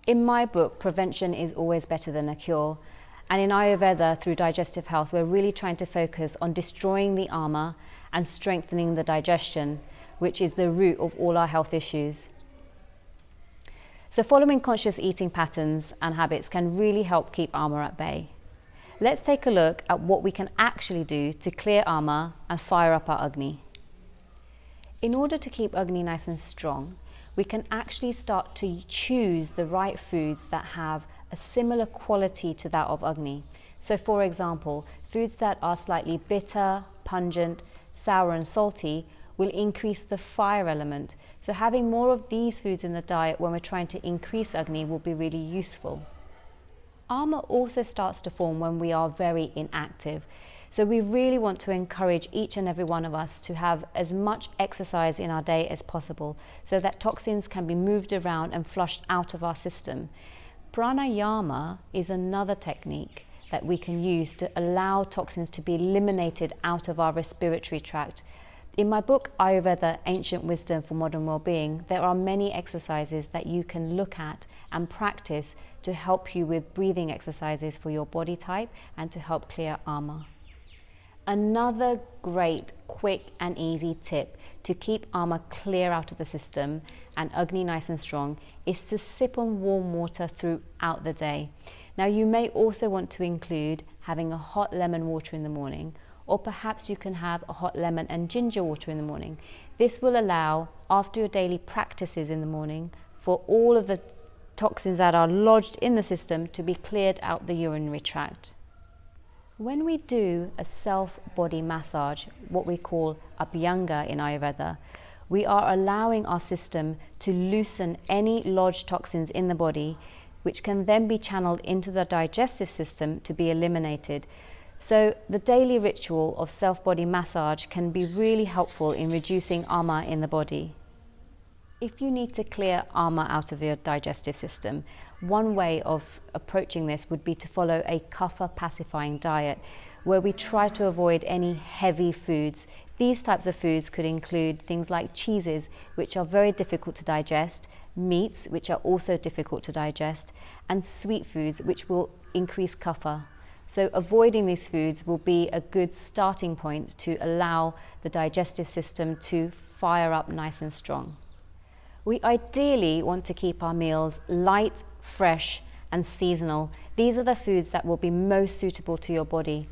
In my book, prevention is always better than a cure. And in Ayurveda, through digestive health, we're really trying to focus on destroying the ama and strengthening the digestion, which is the root of all our health issues. So following conscious eating patterns and habits can really help keep ama at bay. Let's take a look at what we can actually do to clear ama and fire up our Agni. In order to keep Agni nice and strong, we can actually start to choose the right foods that have a similar quality to that of Agni. So for example, foods that are slightly bitter, pungent, sour and salty will increase the fire element. So having more of these foods in the diet when we're trying to increase Agni will be really useful. Ama also starts to form when we are very inactive. So we really want to encourage each and every one of us to have as much exercise in our day as possible so that toxins can be moved around and flushed out of our system. Pranayama is another technique that we can use to allow toxins to be eliminated out of our respiratory tract. In my book, Ayurveda, Ancient Wisdom for Modern Wellbeing, there are many exercises that you can look at and practice to help you with breathing exercises for your body type and to help clear ama. Another great, quick and easy tip to keep ama clear out of the system and Agni nice and strong is to sip on warm water throughout the day. Now you may also want to include having a hot lemon water in the morning, or perhaps you can have a hot lemon and ginger water in the morning. This will allow, after your daily practices in the morning, for all of the toxins that are lodged in the system to be cleared out the urinary tract. When we do a self-body massage, what we call Abhyanga in Ayurveda, we are allowing our system to loosen any lodged toxins in the body, which can then be channeled into the digestive system to be eliminated. So the daily ritual of self-body massage can be really helpful in reducing ama in the body. If you need to clear ama out of your digestive system, one way of approaching this would be to follow a kapha pacifying diet where we try to avoid any heavy foods. These types of foods could include things like cheeses, which are very difficult to digest, meats, which are also difficult to digest, and sweet foods, which will increase kapha. So avoiding these foods will be a good starting point to allow the digestive system to fire up nice and strong. We ideally want to keep our meals light, fresh and seasonal. These are the foods that will be most suitable to your body.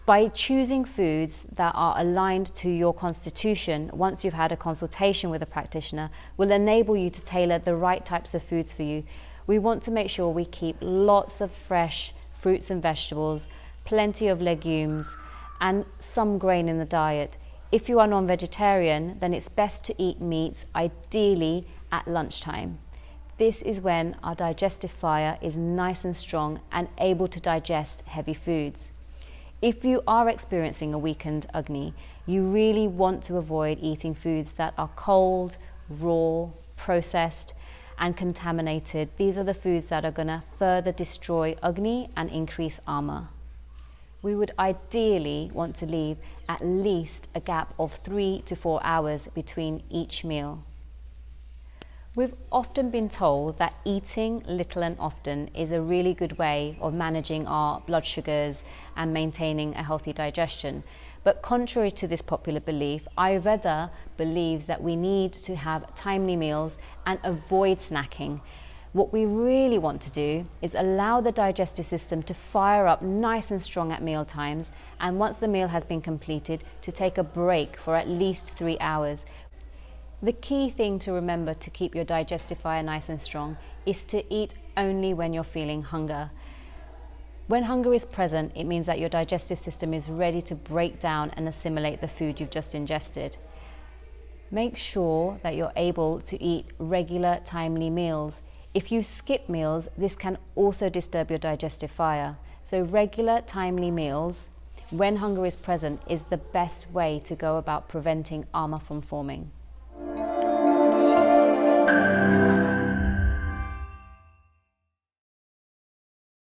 By choosing foods that are aligned to your constitution, once you've had a consultation with a practitioner, will enable you to tailor the right types of foods for you. We want to make sure we keep lots of fresh fruits and vegetables, plenty of legumes and some grain in the diet. If you are non-vegetarian, then it's best to eat meats, ideally at lunchtime. This is when our digestive fire is nice and strong and able to digest heavy foods. If you are experiencing a weakened Agni, you really want to avoid eating foods that are cold, raw, processed and contaminated. These are the foods that are going to further destroy Agni and increase ama. We would ideally want to leave at least a gap of 3 to 4 hours between each meal. We've often been told that eating little and often is a really good way of managing our blood sugars and maintaining a healthy digestion. But contrary to this popular belief, Ayurveda believes that we need to have timely meals and avoid snacking. What we really want to do is allow the digestive system to fire up nice and strong at meal times, and once the meal has been completed, to take a break for at least 3 hours. The key thing to remember to keep your digestive fire nice and strong is to eat only when you're feeling hunger. When hunger is present, it means that your digestive system is ready to break down and assimilate the food you've just ingested. Make sure that you're able to eat regular, timely meals. If you skip meals, this can also disturb your digestive fire. So regular, timely meals, when hunger is present, is the best way to go about preventing ama from forming.